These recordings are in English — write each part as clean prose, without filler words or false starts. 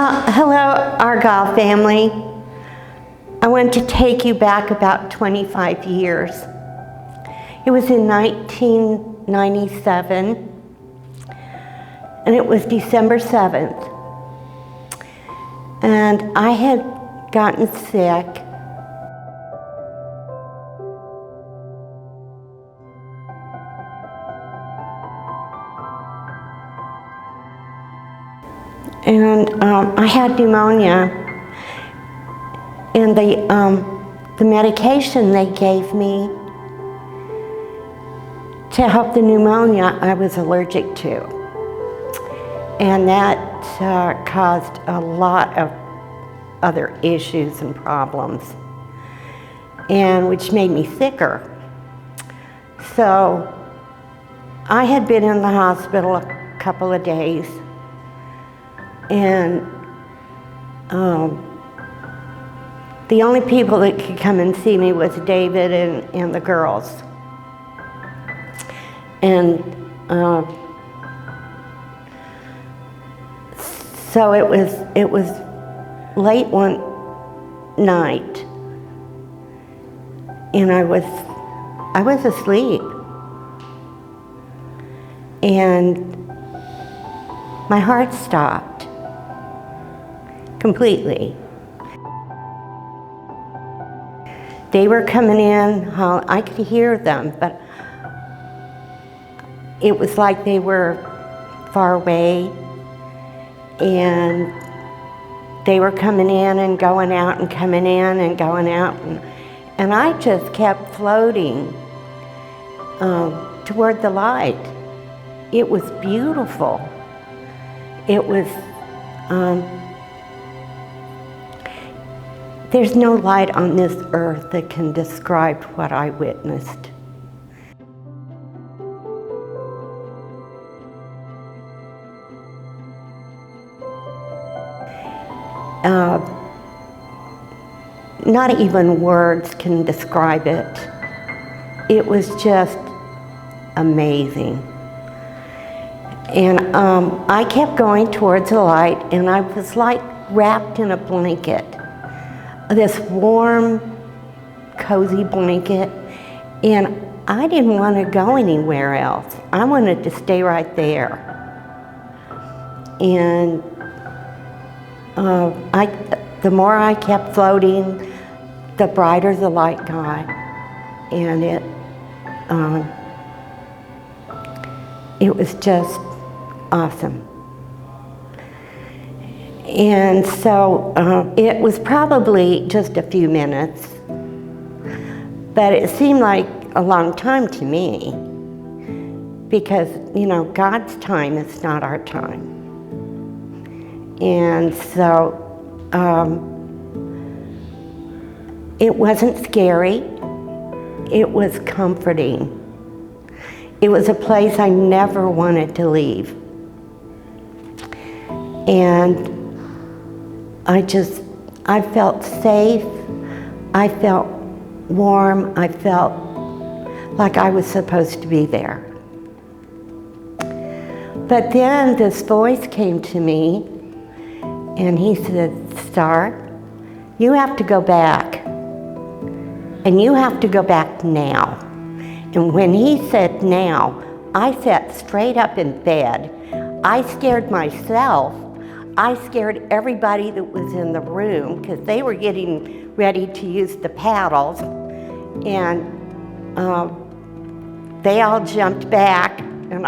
Hello, Argyle family. I want to take you back about 25 years. It was in 1997, and it was December 7th. And I had gotten sick. And I had pneumonia, and the medication they gave me to help the pneumonia I was allergic to. And that caused a lot of other issues and problems, and which made me sicker. So I had been in the hospital a couple of days, and the only people that could come and see me was David and the girls. And so it was late one night, and I was asleep, and my heart stopped completely. They were coming in, I could hear them, but it was like they were far away, and they were coming in and going out and coming in and going out, and I just kept floating toward the light. It was beautiful. It was, there's no light on this earth that can describe what I witnessed. Not even words can describe it. It was just amazing. And I kept going towards the light, and I was like wrapped in a blanket, this warm, cozy blanket, and I didn't want to go anywhere else. I wanted to stay right there. And the more I kept floating, the brighter the light got, and it was just awesome. And so it was probably just a few minutes, but it seemed like a long time to me, because, you know, God's time is not our time. And so it wasn't scary, it was comforting. It was a place I never wanted to leave. And I felt safe, I felt warm, I felt like I was supposed to be there. But then this voice came to me, and he said, "Starr, you have to go back, and you have to go back now." And when he said now, I sat straight up in bed. I scared myself. I scared everybody that was in the room, because they were getting ready to use the paddles, and they all jumped back, and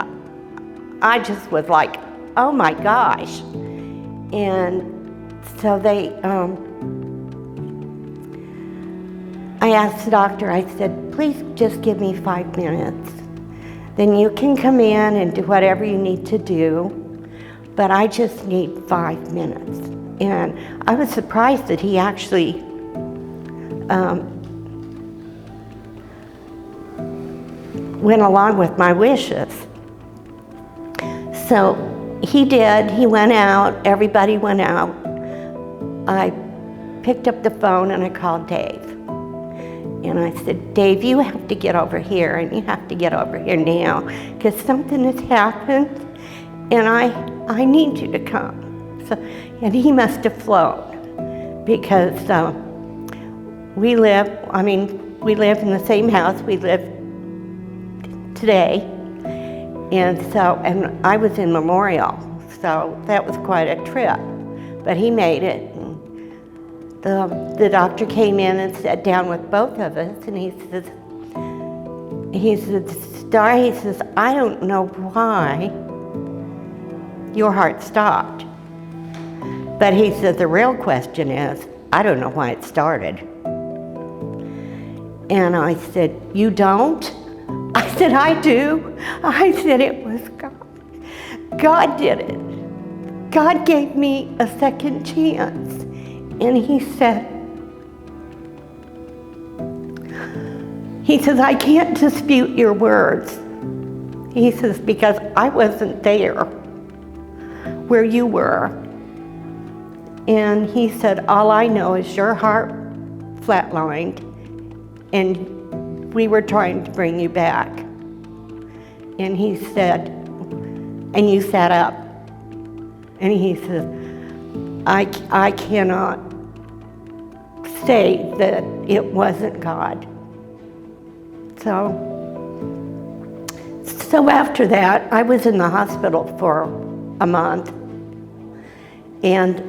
I just was like, oh my gosh. And so I asked the doctor, I said, please just give me 5 minutes. Then you can come in and do whatever you need to do, but I just need 5 minutes. And I was surprised that he actually went along with my wishes. So he did, he went out, everybody went out. I picked up the phone and I called Dave. And I said, Dave, you have to get over here, and you have to get over here now, because something has happened, and I need you to come. And he must have flown because we live in the same house we live today. And I was in Memorial, so that was quite a trip. But he made it. And the doctor came in and sat down with both of us, and he said, Starr, he says, I don't know why your heart stopped. But he said, the real question is, I don't know why it started. And I said, you don't? I said, I do. I said, it was God. God did it. God gave me a second chance. And he says, I can't dispute your words. He says, because I wasn't there where you were. And he said, all I know is your heart flatlined and we were trying to bring you back. And he said, and you sat up. And he said, I cannot say that it wasn't God. So after that, I was in the hospital for a month. And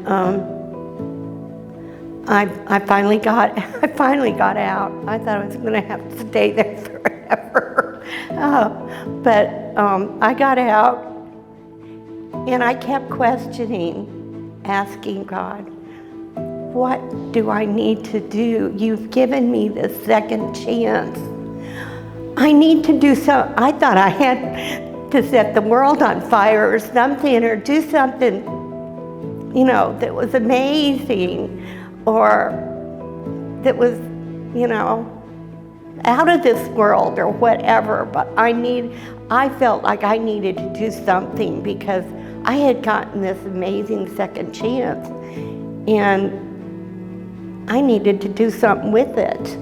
I finally got out. I thought I was going to have to stay there forever. But I got out, and I kept questioning, asking God, what do I need to do? You've given me this second chance. I need to do so. I thought I had to set the world on fire or something, or do something, that was amazing, or that was, out of this world or whatever. But I felt like I needed to do something because I had gotten this amazing second chance, and I needed to do something with it.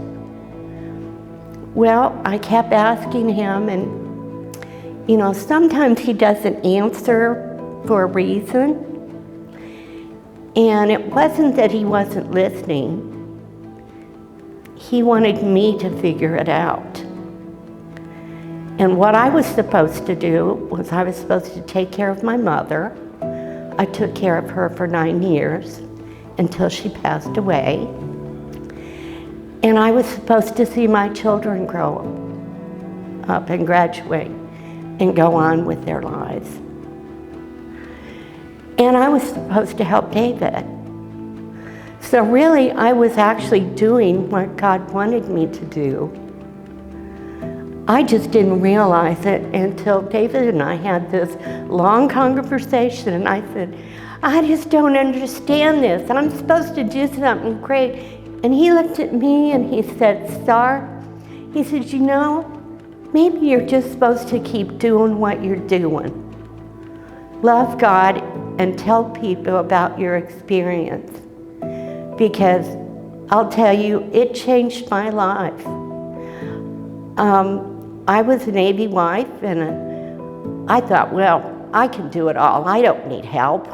Well, I kept asking him, and sometimes he doesn't answer for a reason. And it wasn't that he wasn't listening. He wanted me to figure it out. And what I was supposed to do was I was supposed to take care of my mother. I took care of her for 9 years until she passed away. And I was supposed to see my children grow up and graduate and go on with their lives. And I was supposed to help David. So really, I was actually doing what God wanted me to do. I just didn't realize it until David and I had this long conversation, and I said, I just don't understand this. I'm supposed to do something great. And he looked at me and he said, Starr, he said, maybe you're just supposed to keep doing what you're doing. Love God and tell people about your experience, because I'll tell you, it changed my life. I was a Navy wife, and I thought, well, I can do it all. I don't need help,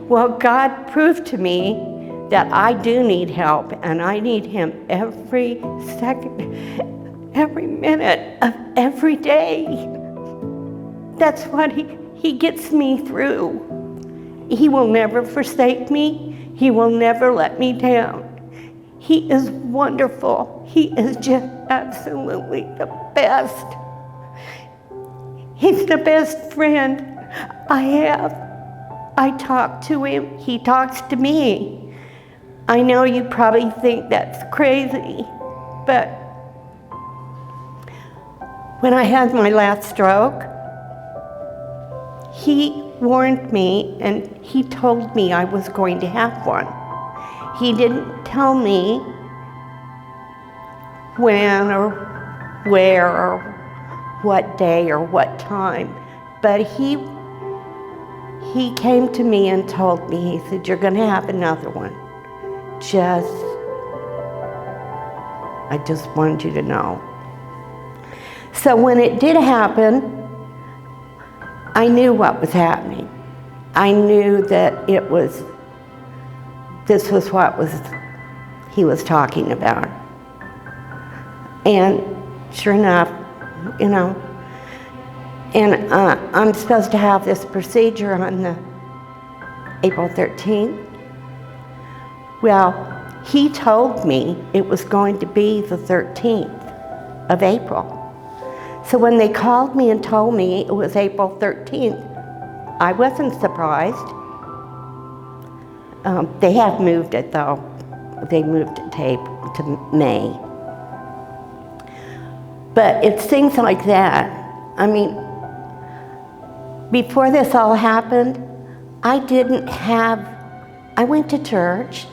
Well, God proved to me that I do need help, and I need him every second, every minute of every day. That's what he gets me through. He will never forsake me. He will never let me down. He is wonderful. He is just absolutely the best. He's the best friend I have. I talk to him. He talks to me. I know you probably think that's crazy, but when I had my last stroke, he warned me and he told me I was going to have one. He didn't tell me when or where or what day or what time, but he came to me and told me, he said, you're going to have another one. I just wanted you to know. So when it did happen, I knew what was happening. I knew that this was what he was talking about. And sure enough, and I'm supposed to have this procedure on the April 13th. Well, he told me it was going to be the 13th of April. So when they called me and told me it was April 13th, I wasn't surprised. They have moved it though. They moved it to May. But it's things like that. I mean, before this all happened, I went to church,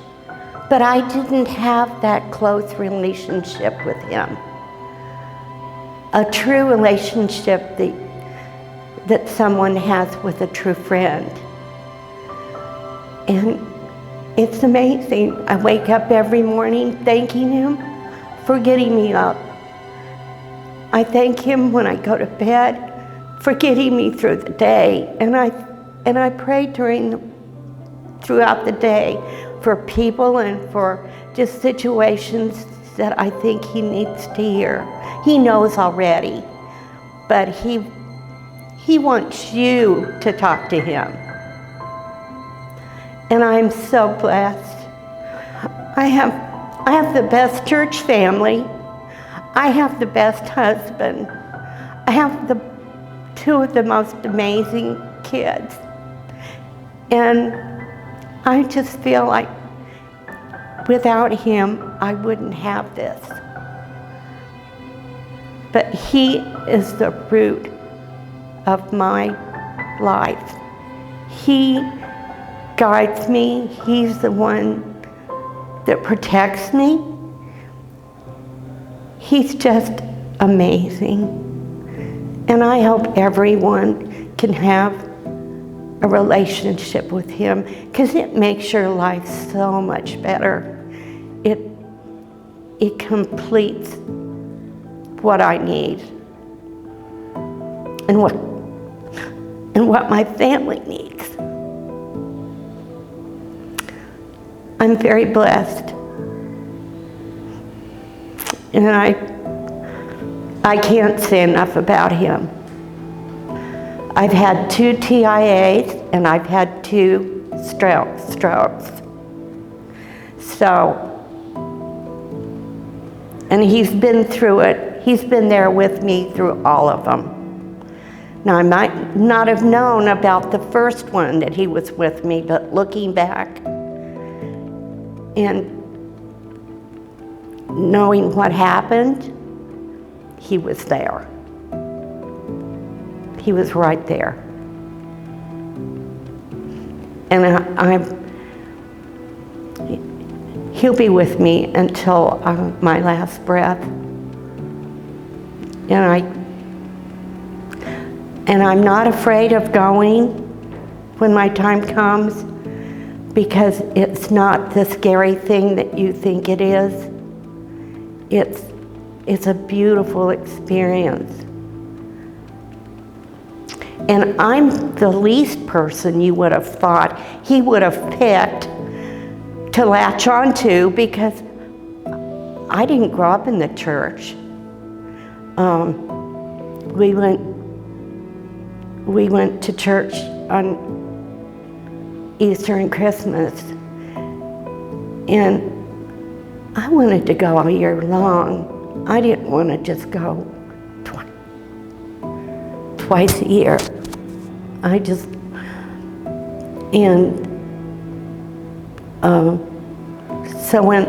but I didn't have that close relationship with him. A true relationship that someone has with a true friend. And it's amazing. I wake up every morning thanking him for getting me up. I thank him when I go to bed for getting me through the day. And I pray throughout the day for people and for just situations that I think he needs to hear. He knows already, but he wants you to talk to him. And I'm so blessed. I have the best church family. I have the best husband. I have two of the most amazing kids. And I just feel like without him, I wouldn't have this. But he is the root of my life. He guides me. He's the one that protects me. He's just amazing. And I hope everyone can have a relationship with him, because it makes your life so much better. It completes what I need and what my family needs. I'm very blessed. And I can't say enough about him. I've had 2 TIAs and I've had 2 strokes. So, and he's been through it. He's been there with me through all of them. Now, I might not have known about the first one that he was with me, but looking back and knowing what happened, he was there. He was right there. And he'll be with me until my last breath. And I'm not afraid of going when my time comes, because it's not the scary thing that you think it is. It's a beautiful experience. And I'm the least person you would have thought he would have picked to latch onto, because I didn't grow up in the church. We went to church on Easter and Christmas, and I wanted to go all year long. I didn't want to just go twice a year. So when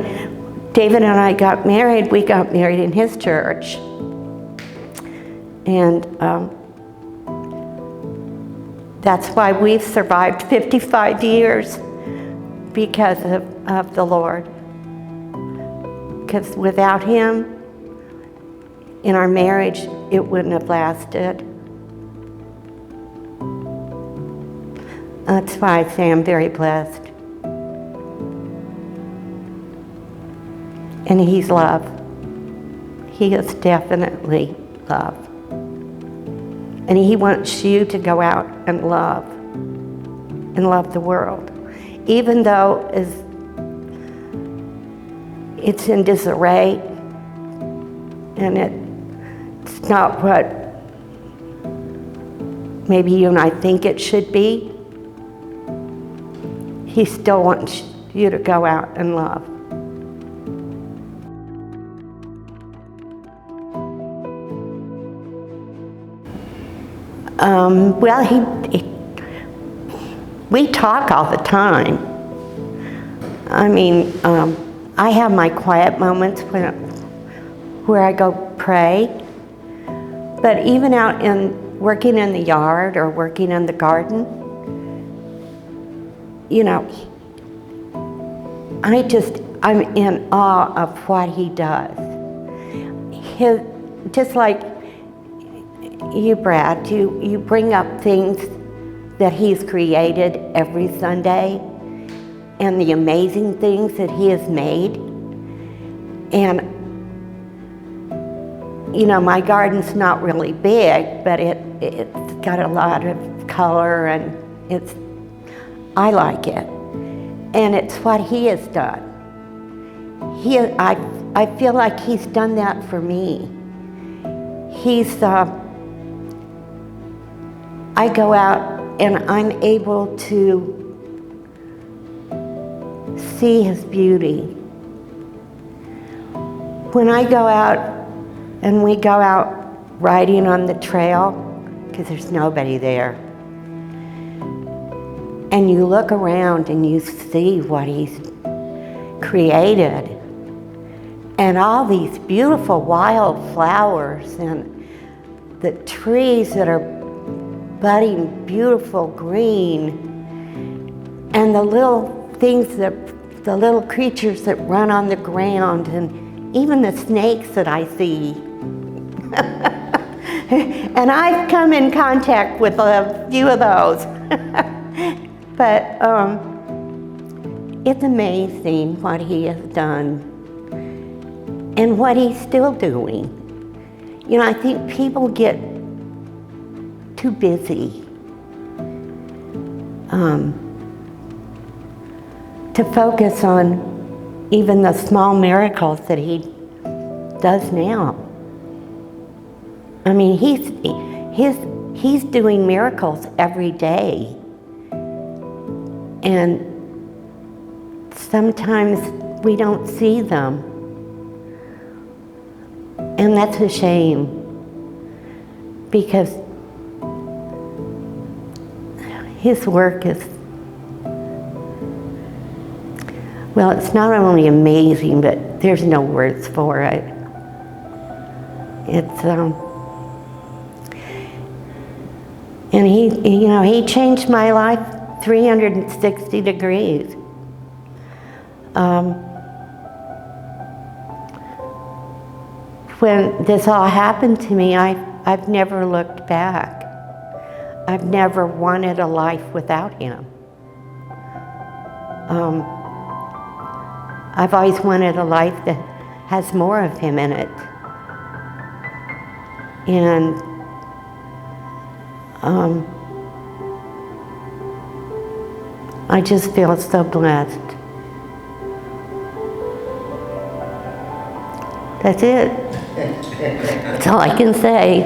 David and I got married, we got married in his church. And that's why we've survived 55 years, because of the Lord. Because without him in our marriage, it wouldn't have lasted. That's why I say I'm very blessed. And he's love. He is definitely love. And he wants you to go out and love. and love the world. Even though it's in disarray and it's not what maybe you and I think it should be, he still wants you to go out and love. Well, we talk all the time. I mean, I have my quiet moments where I go pray, but even out in working in the yard or working in the garden, you know, I'm in awe of what he does. Just like you, Brad, you bring up things that he's created every Sunday and the amazing things that he has made. And, you know, my garden's not really big, but it's got a lot of color and I like it. And it's what he has done. I feel like he's done that for me. I go out and I'm able to see his beauty. When I go out and we go out riding on the trail, because there's nobody there, and you look around and you see what he's created, and all these beautiful wild flowers and the trees that are budding beautiful green, and the little things the little creatures that run on the ground, and even the snakes that I see. And I've come in contact with a few of those. But it's amazing what he has done and what he's still doing. You know, I think people get too busy to focus on even the small miracles that he does now. I mean, he's doing miracles every day. And sometimes we don't see them. And that's a shame, because his work is, well, it's not only amazing, but there's no words for it. It's, and he changed my life 360 degrees. When this all happened to me, I've never looked back. I've never wanted a life without him. I've always wanted a life that has more of him in it. And I just feel so blessed. That's it. That's all I can say.